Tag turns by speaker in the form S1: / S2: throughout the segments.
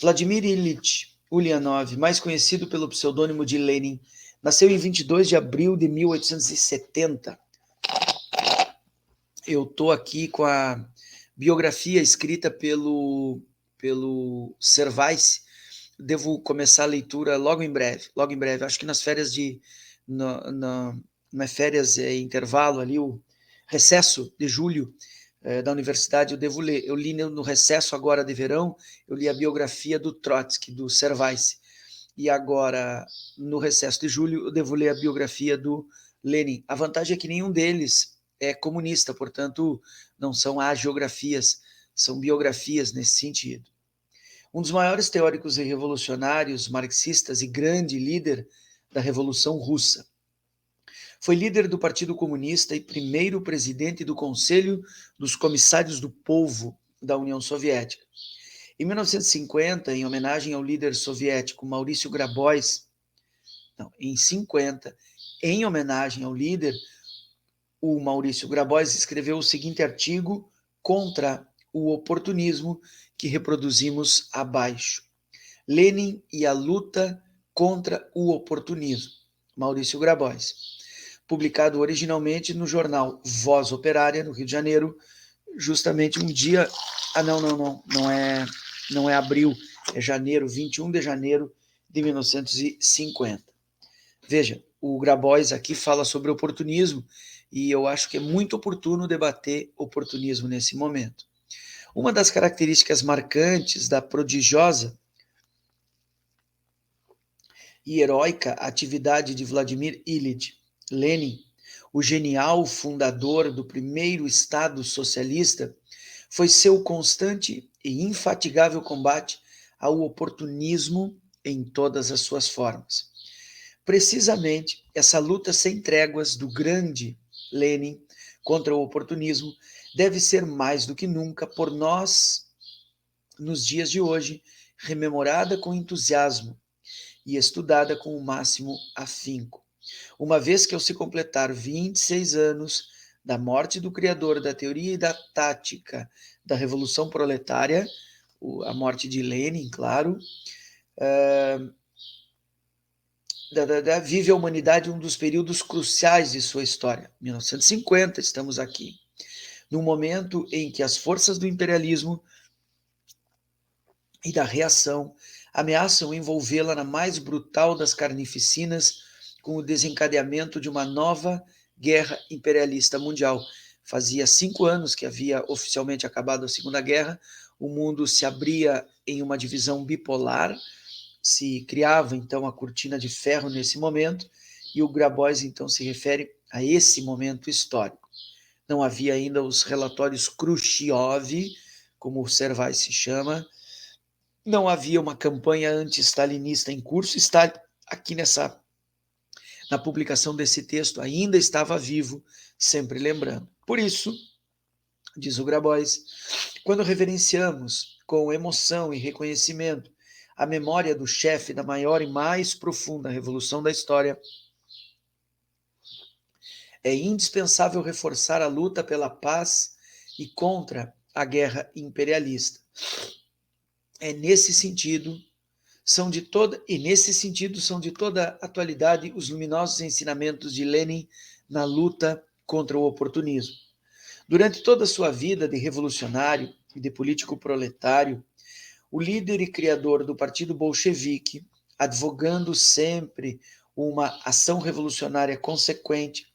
S1: Vladimir Ilyich Ulyanov, mais conhecido pelo pseudônimo de Lenin, nasceu em 22 de abril de 1870. Eu estou aqui com a biografia escrita pelo Cervais. Devo começar a leitura logo em breve, acho que nas férias nas férias intervalo ali, o recesso de julho da universidade, eu devo ler. Eu li no recesso agora de verão, eu li a biografia do Trotsky, do Cervais, e agora, no recesso de julho, eu devo ler a biografia do Lenin. A vantagem é que nenhum deles é comunista, portanto, não são agiografias, são biografias nesse sentido. Um dos maiores teóricos e revolucionários marxistas e grande líder da Revolução Russa. Foi líder do Partido Comunista e primeiro presidente do Conselho dos Comissários do Povo da União Soviética. Em 1950, em homenagem ao líder soviético Maurício Grabois, em homenagem ao líder, o Maurício Grabois escreveu o seguinte artigo contra o oportunismo que reproduzimos abaixo. Lenin e a luta contra o oportunismo. Maurício Grabois. Publicado originalmente no jornal Voz Operária, no Rio de Janeiro, justamente um dia... não é abril, é janeiro, 21 de janeiro de 1950. Veja, o Grabois aqui fala sobre oportunismo e eu acho que é muito oportuno debater oportunismo nesse momento. Uma das características marcantes da prodigiosa e heróica atividade de Vladimir Ilyich Lenin, o genial fundador do primeiro Estado socialista, foi seu constante e infatigável combate ao oportunismo em todas as suas formas. Precisamente essa luta sem tréguas do grande Lenin contra o oportunismo deve ser mais do que nunca por nós, nos dias de hoje, rememorada com entusiasmo e estudada com o máximo afinco. Uma vez que ao se completar 26 anos da morte do criador da teoria e da tática da Revolução Proletária, a morte de Lenin, claro, vive a humanidade um dos períodos cruciais de sua história. 1950, estamos aqui, num momento em que as forças do imperialismo e da reação ameaçam envolvê-la na mais brutal das carnificinas com o desencadeamento de uma nova guerra imperialista mundial. Fazia 5 anos que havia oficialmente acabado a Segunda Guerra, o mundo se abria em uma divisão bipolar, se criava então a cortina de ferro nesse momento, e o Grabois então se refere a esse momento histórico. Não havia ainda os relatórios Khrushchev, como o Cervais se chama, não havia uma campanha anti-stalinista em curso. Stalin, aqui na publicação desse texto, ainda estava vivo, sempre lembrando. Por isso, diz o Grabois, quando reverenciamos com emoção e reconhecimento a memória do chefe da maior e mais profunda revolução da história, é indispensável reforçar a luta pela paz e contra a guerra imperialista. Nesse sentido são de toda atualidade os luminosos ensinamentos de Lenin na luta contra o oportunismo. Durante toda a sua vida de revolucionário e de político proletário, o líder e criador do Partido Bolchevique, advogando sempre uma ação revolucionária consequente,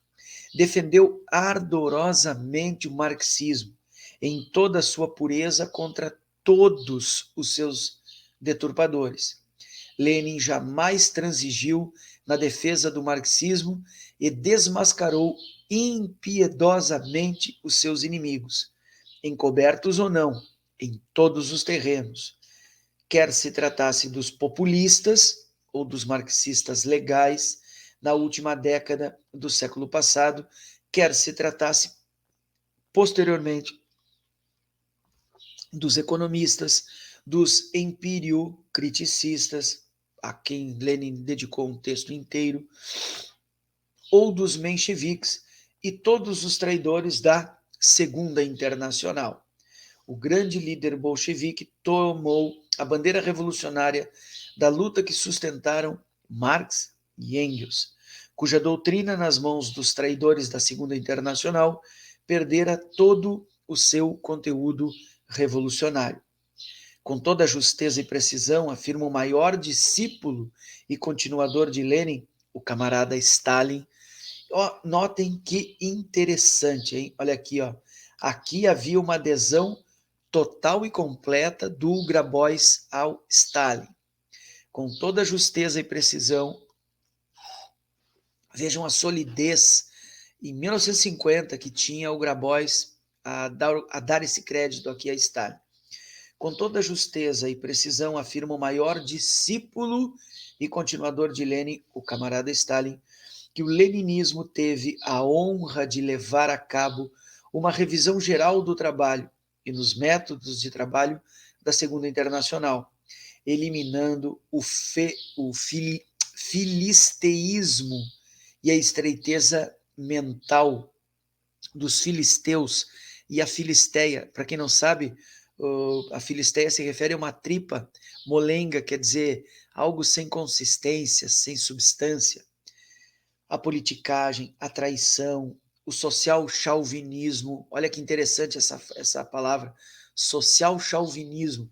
S1: defendeu ardorosamente o marxismo em toda a sua pureza contra todos os seus deturpadores. Lenin jamais transigiu na defesa do marxismo e desmascarou impiedosamente os seus inimigos, encobertos ou não, em todos os terrenos, quer se tratasse dos populistas ou dos marxistas legais na última década do século passado, quer se tratasse posteriormente dos economistas, dos empiriocriticistas, a quem Lenin dedicou um texto inteiro, ou dos mencheviques e todos os traidores da Segunda Internacional. O grande líder bolchevique tomou a bandeira revolucionária da luta que sustentaram Marx e Engels, cuja doutrina, nas mãos dos traidores da Segunda Internacional, perdera todo o seu conteúdo revolucionário. Com toda justeza e precisão, afirma o maior discípulo e continuador de Lenin, o camarada Stalin. Notem que interessante, hein? Olha aqui, ó. Aqui havia uma adesão total e completa do Grabois ao Stalin. Com toda justeza e precisão, vejam a solidez em 1950 que tinha o Grabois a dar esse crédito aqui a Stalin. Com toda justeza e precisão, afirma o maior discípulo e continuador de Lenin, o camarada Stalin, que o leninismo teve a honra de levar a cabo uma revisão geral do trabalho e nos métodos de trabalho da Segunda Internacional, eliminando o filisteísmo e a estreiteza mental dos filisteus e a filisteia. Para quem não sabe, a filisteia se refere a uma tripa molenga, quer dizer, algo sem consistência, sem substância. A politicagem, a traição, o social chauvinismo. Olha que interessante essa palavra, social chauvinismo.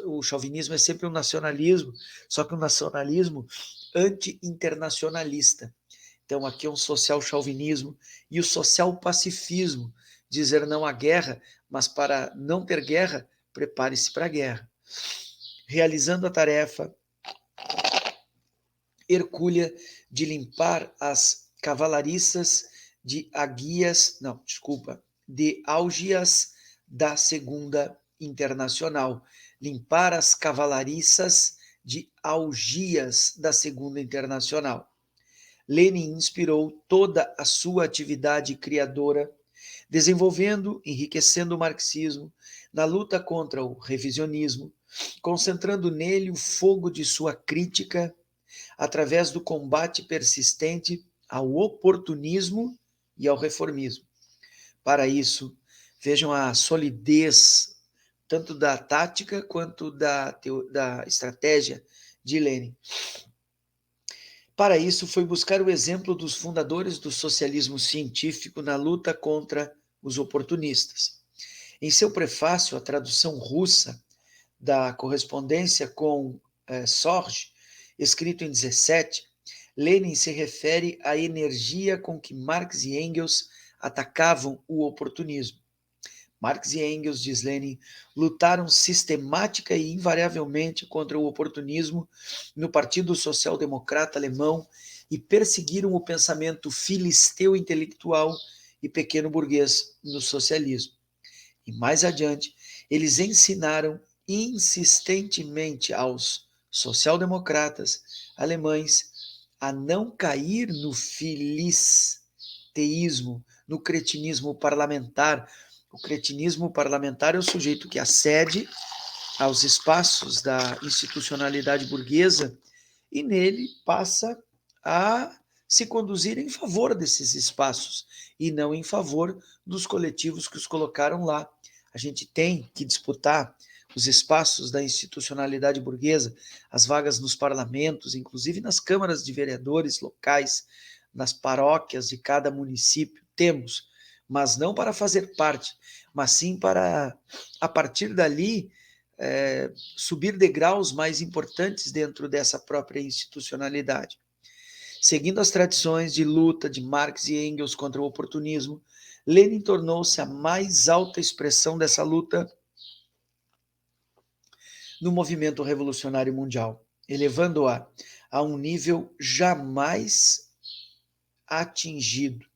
S1: O chauvinismo é sempre um nacionalismo, só que um nacionalismo anti-internacionalista. Então aqui é um social chauvinismo e o social pacifismo, dizer não à guerra, mas para não ter guerra, prepare-se para a guerra. Realizando a tarefa hercúlea de limpar as cavalariças de Augias da Segunda Internacional. Limpar as cavalariças de Augias da Segunda Internacional. Lenin inspirou toda a sua atividade criadora, desenvolvendo, enriquecendo o marxismo, na luta contra o revisionismo, concentrando nele o fogo de sua crítica, através do combate persistente ao oportunismo e ao reformismo. Para isso, vejam a solidez, tanto da tática quanto da estratégia de Lenin. Para isso, foi buscar o exemplo dos fundadores do socialismo científico na luta contra os oportunistas. Em seu prefácio, a tradução russa da correspondência com Sorge, escrito em 17, Lenin se refere à energia com que Marx e Engels atacavam o oportunismo. Marx e Engels, diz Lenin, lutaram sistemática e invariavelmente contra o oportunismo no Partido Social Democrata Alemão e perseguiram o pensamento filisteu intelectual e pequeno burguês no socialismo. E mais adiante, eles ensinaram insistentemente aos social-democratas alemães a não cair no filisteísmo, no cretinismo parlamentar. O cretinismo parlamentar é o sujeito que acede aos espaços da institucionalidade burguesa e nele passa a se conduzir em favor desses espaços e não em favor dos coletivos que os colocaram lá. A gente tem que disputar os espaços da institucionalidade burguesa, as vagas nos parlamentos, inclusive nas câmaras de vereadores locais, nas paróquias de cada município, temos, mas não para fazer parte, mas sim para, a partir dali, subir degraus mais importantes dentro dessa própria institucionalidade. Seguindo as tradições de luta de Marx e Engels contra o oportunismo, Lenin tornou-se a mais alta expressão dessa luta no movimento revolucionário mundial, elevando-a a um nível jamais atingido,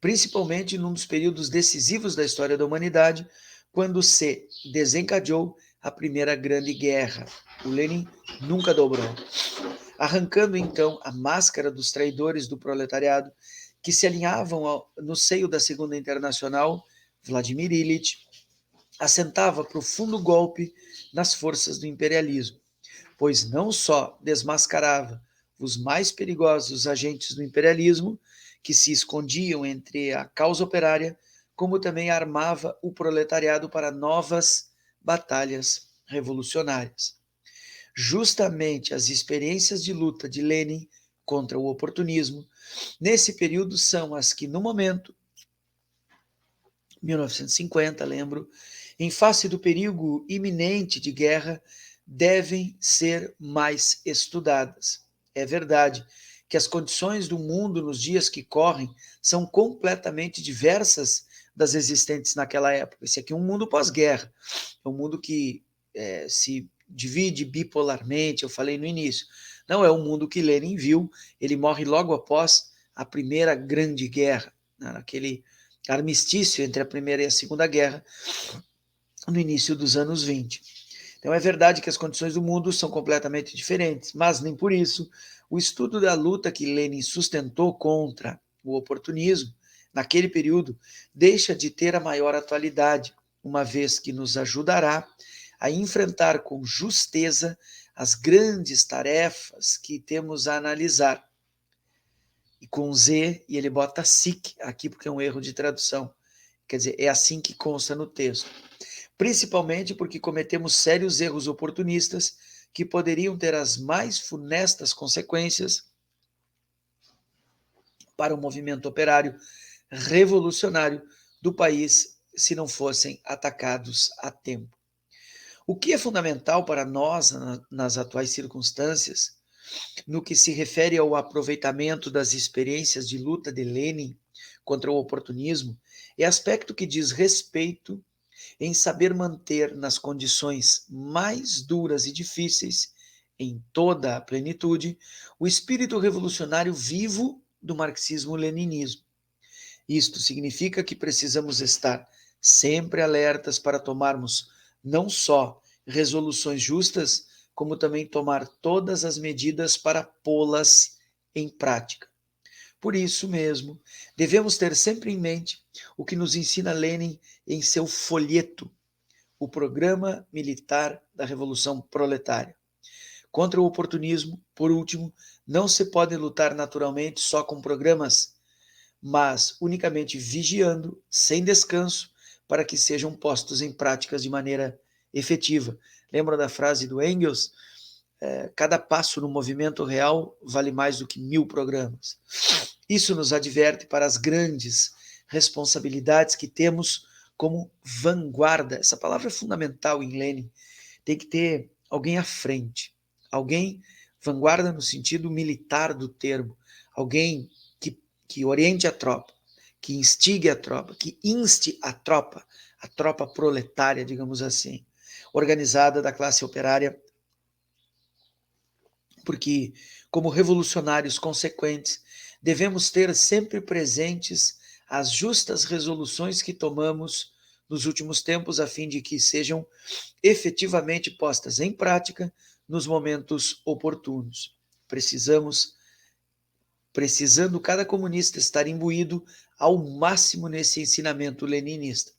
S1: principalmente num dos períodos decisivos da história da humanidade, quando se desencadeou a Primeira Grande Guerra. O Lenin nunca dobrou, arrancando então a máscara dos traidores do proletariado que se alinhavam no seio da Segunda Internacional. Vladimir Ilyich assentava profundo golpe nas forças do imperialismo, pois não só desmascarava os mais perigosos agentes do imperialismo, que se escondiam entre a causa operária, como também armava o proletariado para novas batalhas revolucionárias. Justamente as experiências de luta de Lenin contra o oportunismo, nesse período, são as que, no momento, 1950, lembro, em face do perigo iminente de guerra, devem ser mais estudadas. É verdade que as condições do mundo nos dias que correm são completamente diversas das existentes naquela época. Esse aqui é um mundo pós-guerra, é um mundo que se divide bipolarmente, eu falei no início. Não é o mundo que Lenin viu, ele morre logo após a Primeira Grande Guerra, naquele armistício entre a Primeira e a Segunda Guerra, no início dos anos 20. Então é verdade que as condições do mundo são completamente diferentes, mas nem por isso o estudo da luta que Lenin sustentou contra o oportunismo naquele período deixa de ter a maior atualidade, uma vez que nos ajudará a enfrentar com justeza as grandes tarefas que temos a analisar. E com Z, e ele bota SIC aqui porque é um erro de tradução. Quer dizer, é assim que consta no texto. Principalmente porque cometemos sérios erros oportunistas que poderiam ter as mais funestas consequências para o movimento operário revolucionário do país se não fossem atacados a tempo. O que é fundamental para nós nas atuais circunstâncias, no que se refere ao aproveitamento das experiências de luta de Lenin contra o oportunismo, é aspecto que diz respeito em saber manter nas condições mais duras e difíceis, em toda a plenitude, o espírito revolucionário vivo do marxismo-leninismo. Isto significa que precisamos estar sempre alertas para tomarmos não só resoluções justas, como também tomar todas as medidas para pô-las em prática. Por isso mesmo, devemos ter sempre em mente o que nos ensina Lenin em seu folheto, o Programa Militar da Revolução Proletária. Contra o oportunismo, por último, não se pode lutar naturalmente só com programas, mas unicamente vigiando, sem descanso, para que sejam postos em práticas de maneira efetiva. Lembra da frase do Engels? Cada passo no movimento real vale mais do que 1000 programas. Isso nos adverte para as grandes responsabilidades que temos como vanguarda. Essa palavra é fundamental em Lenin. Tem que ter alguém à frente, alguém, vanguarda no sentido militar do termo, alguém que oriente a tropa, que instigue a tropa, que inste a tropa proletária, digamos assim, organizada da classe operária, porque, como revolucionários consequentes, devemos ter sempre presentes as justas resoluções que tomamos nos últimos tempos, a fim de que sejam efetivamente postas em prática nos momentos oportunos. Precisando cada comunista estar imbuído ao máximo nesse ensinamento leninista.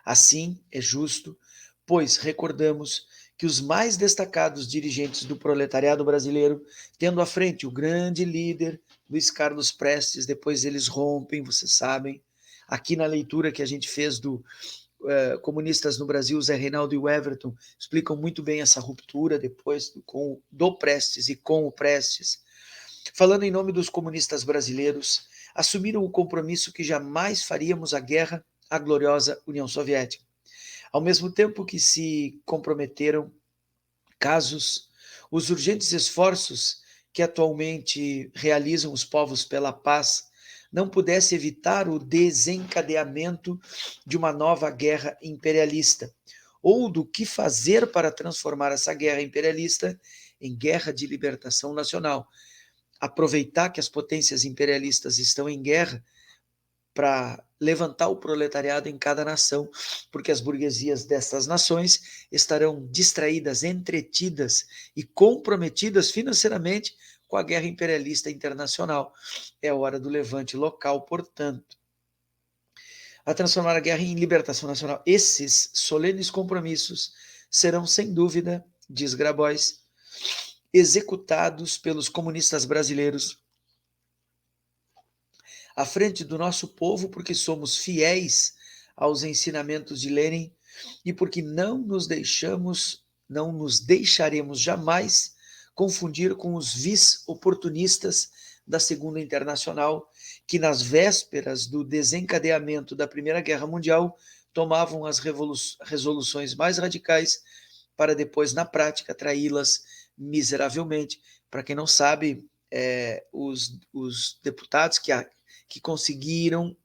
S1: Assim é justo, pois recordamos que os mais destacados dirigentes do proletariado brasileiro, tendo à frente o grande líder Luiz Carlos Prestes, depois eles rompem, vocês sabem. Aqui na leitura que a gente fez do Comunistas no Brasil, Zé Reinaldo e o Everton explicam muito bem essa ruptura depois do Prestes e com o Prestes. Falando em nome dos comunistas brasileiros, assumiram o compromisso que jamais faríamos a guerra à gloriosa União Soviética. Ao mesmo tempo que se comprometeram os urgentes esforços que atualmente realizam os povos pela paz não pudesse evitar o desencadeamento de uma nova guerra imperialista, ou do que fazer para transformar essa guerra imperialista em guerra de libertação nacional. Aproveitar que as potências imperialistas estão em guerra para levantar o proletariado em cada nação, porque as burguesias dessas nações estarão distraídas, entretidas e comprometidas financeiramente com a guerra imperialista internacional. É a hora do levante local, portanto. A transformar a guerra em libertação nacional. Esses solenes compromissos serão, sem dúvida, diz Grabois, executados pelos comunistas brasileiros à frente do nosso povo, porque somos fiéis aos ensinamentos de Lenin e porque não nos deixamos não nos deixaremos jamais confundir com os vis oportunistas da Segunda Internacional, que nas vésperas do desencadeamento da Primeira Guerra Mundial tomavam as resoluções mais radicais para depois, na prática, traí-las miseravelmente. Para quem não sabe, os deputados que conseguiram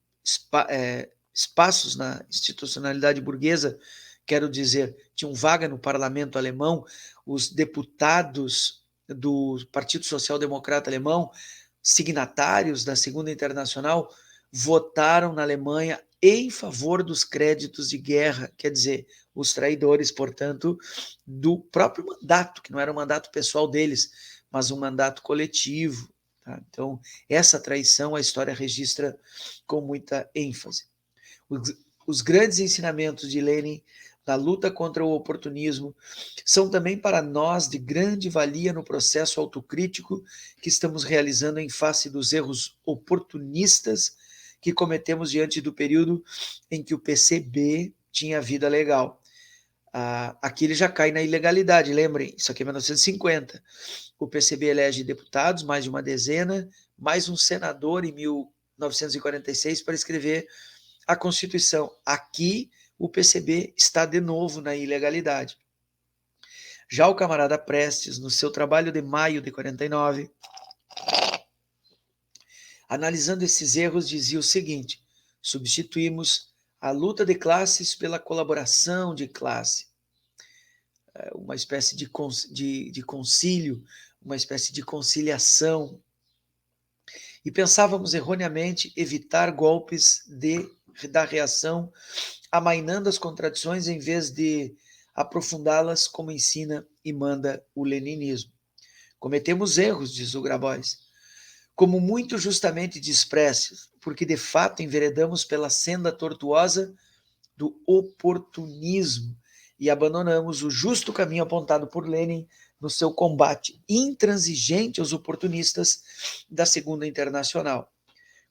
S1: espaços na institucionalidade burguesa, quero dizer, tinham vaga no parlamento alemão, os deputados do Partido Social Democrata Alemão, signatários da Segunda Internacional, votaram na Alemanha em favor dos créditos de guerra, quer dizer, os traidores, portanto, do próprio mandato, que não era um mandato pessoal deles, mas um mandato coletivo. Tá? Então, essa traição a história registra com muita ênfase. Os grandes ensinamentos de Lenin na luta contra o oportunismo são também para nós de grande valia no processo autocrítico que estamos realizando em face dos erros oportunistas que cometemos diante do período em que o PCB tinha vida legal. Aqui ele já cai na ilegalidade, lembrem, isso aqui é 1950. O PCB elege deputados, mais de uma dezena, mais um senador em 1946 para escrever a Constituição. Aqui o PCB está de novo na ilegalidade. Já o camarada Prestes, no seu trabalho de maio de 49, analisando esses erros, dizia o seguinte: substituímos a luta de classes pela colaboração de classe, uma espécie de concílio, uma espécie de conciliação. E pensávamos erroneamente evitar golpes da reação, amainando as contradições em vez de aprofundá-las, como ensina e manda o leninismo. Cometemos erros, diz o Grabois, como muito justamente desprezos, porque de fato enveredamos pela senda tortuosa do oportunismo e abandonamos o justo caminho apontado por Lenin no seu combate intransigente aos oportunistas da Segunda Internacional.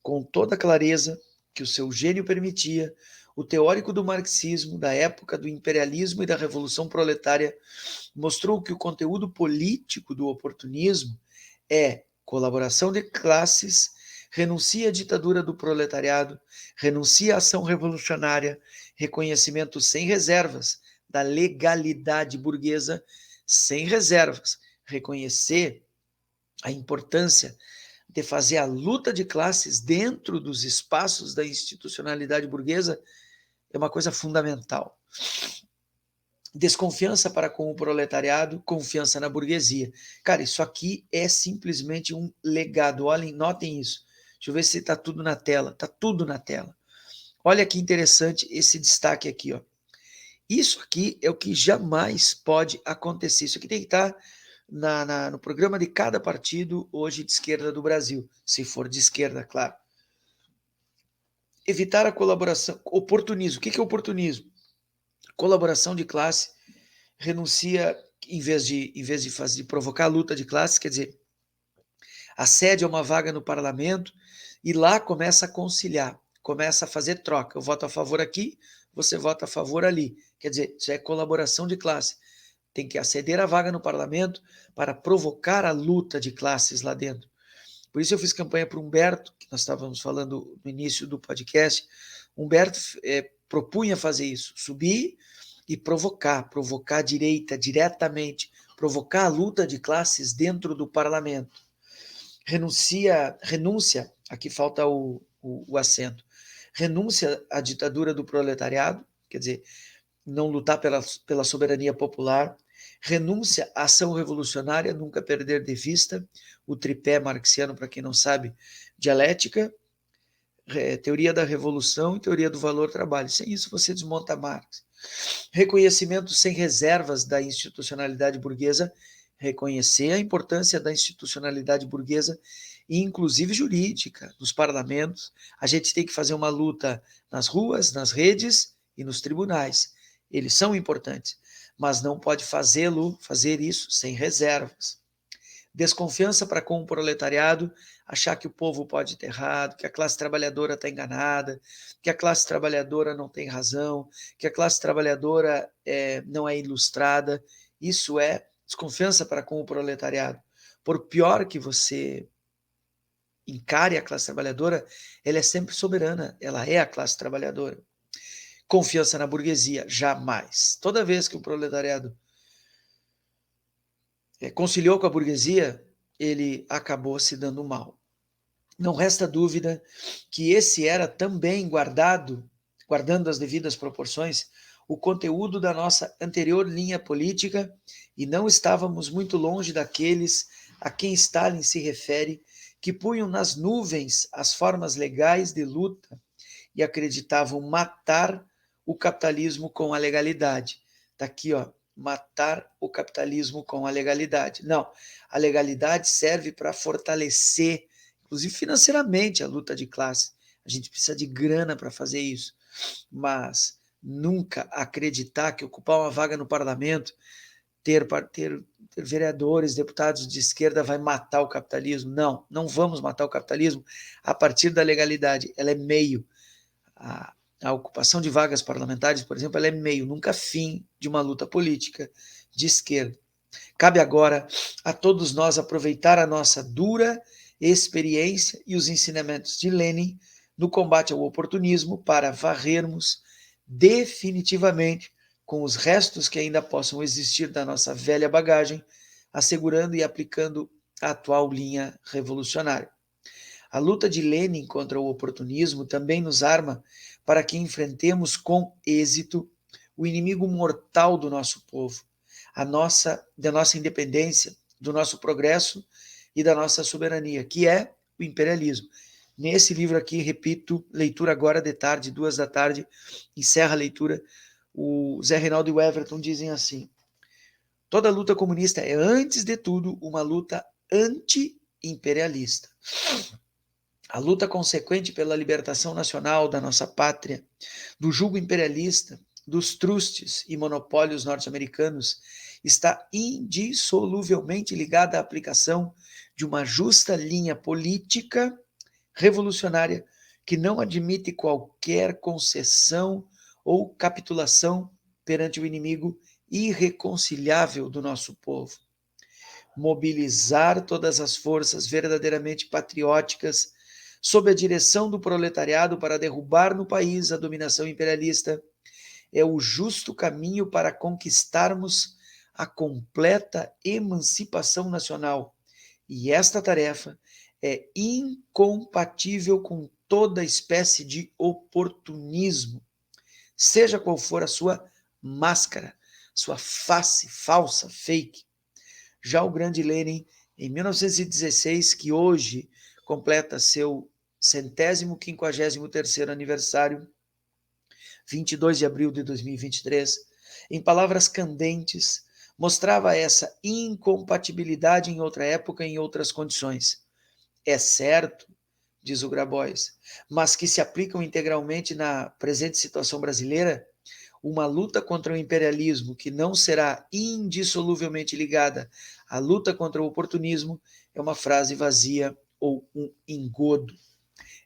S1: Com toda a clareza que o seu gênio permitia, o teórico do marxismo da época do imperialismo e da revolução proletária mostrou que o conteúdo político do oportunismo é colaboração de classes, renuncia à ditadura do proletariado, renuncia à ação revolucionária, reconhecimento sem reservas da legalidade burguesa, sem reservas, reconhecer a importância de fazer a luta de classes dentro dos espaços da institucionalidade burguesa é uma coisa fundamental. Desconfiança para com o proletariado, confiança na burguesia. Cara, isso aqui é simplesmente um legado. Olhem, notem isso. Deixa eu ver se está tudo na tela. Está tudo na tela. Olha que interessante esse destaque aqui, ó. Isso aqui é o que jamais pode acontecer. Isso aqui tem que estar no programa de cada partido hoje de esquerda do Brasil, se for de esquerda, claro. Evitar a colaboração, oportunismo. O que é oportunismo? Colaboração de classe, renuncia, em vez de provocar a luta de classe, quer dizer, acede a uma vaga no parlamento e lá começa a conciliar, começa a fazer troca. Eu voto a favor aqui, você vota a favor ali. Quer dizer, isso é colaboração de classe. Tem que aceder à vaga no parlamento para provocar a luta de classes lá dentro. Por isso eu fiz campanha para o Humberto, que nós estávamos falando no início do podcast. Humberto propunha fazer isso, subir e provocar a direita diretamente, provocar a luta de classes dentro do parlamento. Renúncia, aqui falta o acento, renúncia à ditadura do proletariado, quer dizer, não lutar pela soberania popular, renúncia à ação revolucionária, nunca perder de vista o tripé marxiano, para quem não sabe, dialética, teoria da revolução e teoria do valor-trabalho. Sem isso você desmonta Marx. Reconhecimento sem reservas da institucionalidade burguesa, reconhecer a importância da institucionalidade burguesa, inclusive jurídica, nos parlamentos. A gente tem que fazer uma luta nas ruas, nas redes e nos tribunais. Eles são importantes, mas não pode fazer isso sem reservas. Desconfiança para com o proletariado, achar que o povo pode ter errado, que a classe trabalhadora está enganada, que a classe trabalhadora não tem razão, que a classe trabalhadora não é ilustrada. Isso é desconfiança para com o proletariado. Por pior que você encare a classe trabalhadora, ela é sempre soberana, ela é a classe trabalhadora. Confiança na burguesia, jamais. Toda vez que o proletariado conciliou com a burguesia, ele acabou se dando mal. Não resta dúvida que esse era também guardando as devidas proporções, o conteúdo da nossa anterior linha política, e não estávamos muito longe daqueles a quem Stalin se refere, que punham nas nuvens as formas legais de luta e acreditavam matar o capitalismo com a legalidade. Está aqui, ó, matar o capitalismo com a legalidade. Não, a legalidade serve para fortalecer, inclusive financeiramente, a luta de classe. A gente precisa de grana para fazer isso, mas nunca acreditar que ocupar uma vaga no parlamento, ter vereadores, deputados de esquerda vai matar o capitalismo. Não, não vamos matar o capitalismo a partir da legalidade. Ela é meio. A ocupação de vagas parlamentares, por exemplo, ela é meio, nunca fim de uma luta política de esquerda. Cabe agora a todos nós aproveitar a nossa dura experiência e os ensinamentos de Lenin no combate ao oportunismo para varrermos definitivamente com os restos que ainda possam existir da nossa velha bagagem, assegurando e aplicando a atual linha revolucionária. A luta de Lenin contra o oportunismo também nos arma para que enfrentemos com êxito o inimigo mortal do nosso povo, da nossa independência, do nosso progresso e da nossa soberania, que é o imperialismo. Nesse livro aqui, repito, leitura agora de tarde, 2 da tarde, encerra a leitura, o Zé Reinaldo e o Everton dizem assim: toda luta comunista é, antes de tudo, uma luta anti-imperialista. A luta consequente pela libertação nacional da nossa pátria, do jugo imperialista, dos trustes e monopólios norte-americanos, está indissoluvelmente ligada à aplicação de uma justa linha política revolucionária que não admite qualquer concessão ou capitulação perante o inimigo irreconciliável do nosso povo. Mobilizar todas as forças verdadeiramente patrióticas sob a direção do proletariado para derrubar no país a dominação imperialista é o justo caminho para conquistarmos a completa emancipação nacional. E esta tarefa é incompatível com toda espécie de oportunismo, seja qual for a sua máscara, sua face falsa, fake. Já o grande Lenin, em 1916, que hoje completa seu 153º aniversário, 22 de abril de 2023, em palavras candentes, mostrava essa incompatibilidade em outra época e em outras condições. É certo, diz o Grabois, mas que se aplicam integralmente na presente situação brasileira, uma luta contra o imperialismo que não será indissoluvelmente ligada à luta contra o oportunismo é uma frase vazia ou um engodo.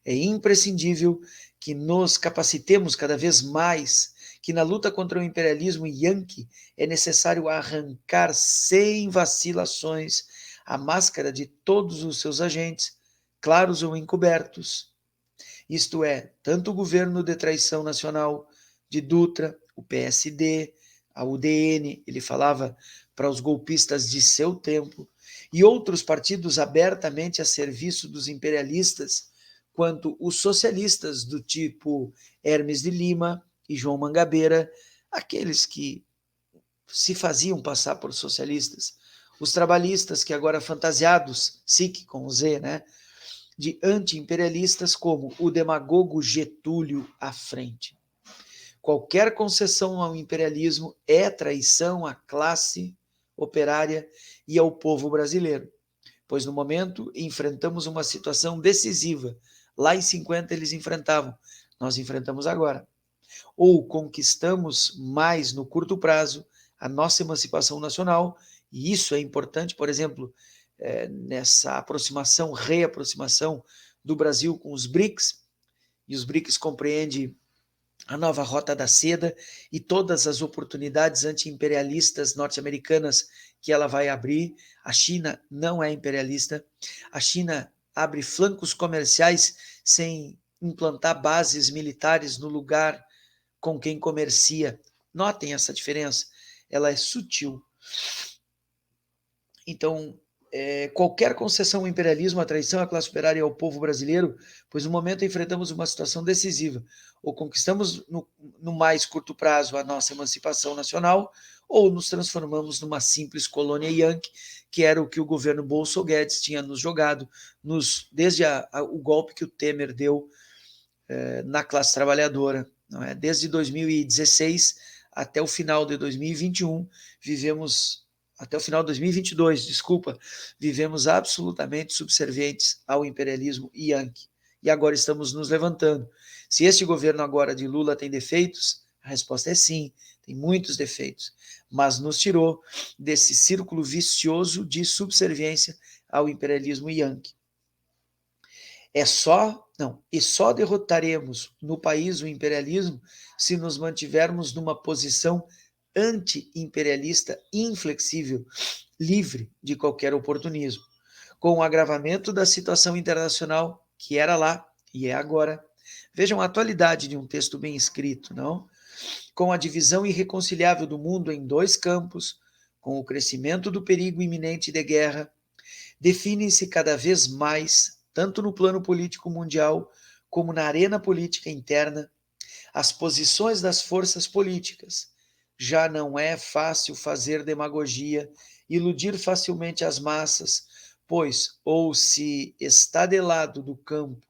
S1: É imprescindível que nos capacitemos cada vez mais, que na luta contra o imperialismo yankee é necessário arrancar sem vacilações a máscara de todos os seus agentes, claros ou encobertos. Isto é, tanto o governo de traição nacional de Dutra, o PSD, a UDN, ele falava para os golpistas de seu tempo, e outros partidos abertamente a serviço dos imperialistas, quanto os socialistas do tipo Hermes de Lima e João Mangabeira, aqueles que se faziam passar por socialistas, os trabalhistas que agora fantasiados, SIC com Z, né, de anti-imperialistas como o demagogo Getúlio à frente. Qualquer concessão ao imperialismo é traição à classe operária e ao povo brasileiro, pois no momento enfrentamos uma situação decisiva. Lá em 50 eles enfrentavam, nós enfrentamos agora. Ou conquistamos mais no curto prazo a nossa emancipação nacional, e isso é importante, por exemplo, nessa aproximação, reaproximação do Brasil com os BRICS, e os BRICS compreendem a nova Rota da Seda e todas as oportunidades anti-imperialistas norte-americanas que ela vai abrir. A China não é imperialista. A China abre flancos comerciais sem implantar bases militares no lugar com quem comercia. Notem essa diferença, ela é sutil. Então, qualquer concessão ao imperialismo, à traição, à classe operária e ao povo brasileiro, pois no momento enfrentamos uma situação decisiva. Ou conquistamos no mais curto prazo a nossa emancipação nacional, ou nos transformamos numa simples colônia yankee, que era o que o governo Bolso Guedes tinha nos jogado desde o golpe que o Temer deu na classe trabalhadora. Não é? Desde 2016 até o final de 2021, até o final de 2022, desculpa, vivemos absolutamente subservientes ao imperialismo yankee. E agora estamos nos levantando. Se este governo agora de Lula tem defeitos, a resposta é sim, tem muitos defeitos, mas nos tirou desse círculo vicioso de subserviência ao imperialismo yankee. Só derrotaremos no país o imperialismo se nos mantivermos numa posição anti-imperialista inflexível, livre de qualquer oportunismo. Com o agravamento da situação internacional, que era lá e é agora, vejam a atualidade de um texto bem escrito, não? Com a divisão irreconciliável do mundo em dois campos, com o crescimento do perigo iminente de guerra, definem-se cada vez mais, tanto no plano político mundial como na arena política interna, as posições das forças políticas. Já não é fácil fazer demagogia, iludir facilmente as massas, pois ou se está de lado do campo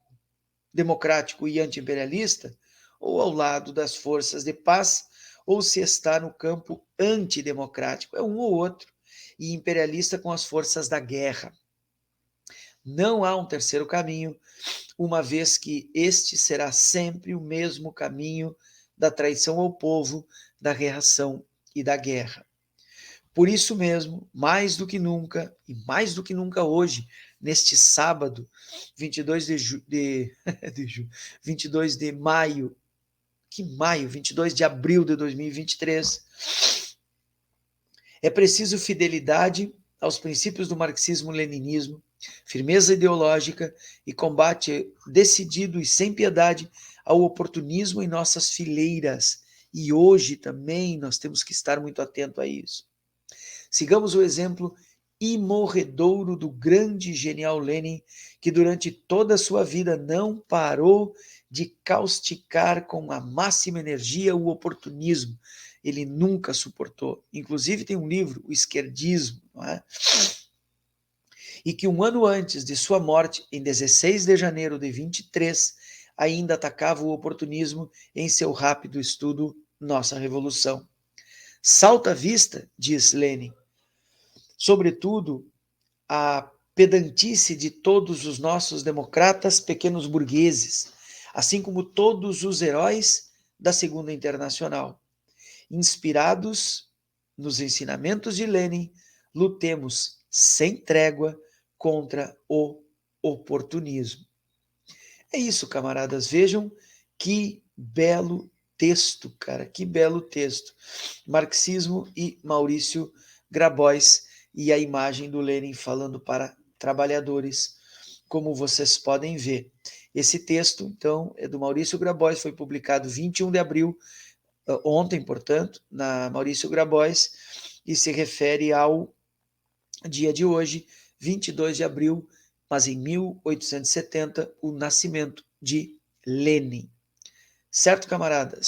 S1: democrático e anti-imperialista, ou ao lado das forças de paz, ou se está no campo antidemocrático, é um ou outro, e imperialista com as forças da guerra. Não há um terceiro caminho, uma vez que este será sempre o mesmo caminho da traição ao povo, da reação e da guerra. Por isso mesmo, mais do que nunca, e mais do que nunca hoje, neste sábado, 22 22 de maio, 22 de abril de 2023, é preciso fidelidade aos princípios do marxismo-leninismo, firmeza ideológica e combate decidido e sem piedade ao oportunismo em nossas fileiras. E hoje também nós temos que estar muito atento a isso. Sigamos o exemplo imorredouro do grande e genial Lenin, que durante toda a sua vida não parou de causticar com a máxima energia o oportunismo. Ele nunca suportou. Inclusive tem um livro, O Esquerdismo, não é? E que um ano antes de sua morte, em 16 de janeiro de 23, ainda atacava o oportunismo em seu rápido estudo Nossa Revolução. Salta à vista, diz Lenin, sobretudo a pedantice de todos os nossos democratas pequenos burgueses, assim como todos os heróis da Segunda Internacional. Inspirados nos ensinamentos de Lenin, lutemos sem trégua contra o oportunismo. É isso, camaradas. Vejam que belo texto, cara, que belo texto. Marxismo e Maurício Grabois e a imagem do Lenin falando para trabalhadores, como vocês podem ver. Esse texto, então, é do Maurício Grabois, foi publicado 21 de abril, ontem, portanto, na Maurício Grabois, e se refere ao dia de hoje, 22 de abril, mas em 1870, o nascimento de Lenin. Certo, camaradas?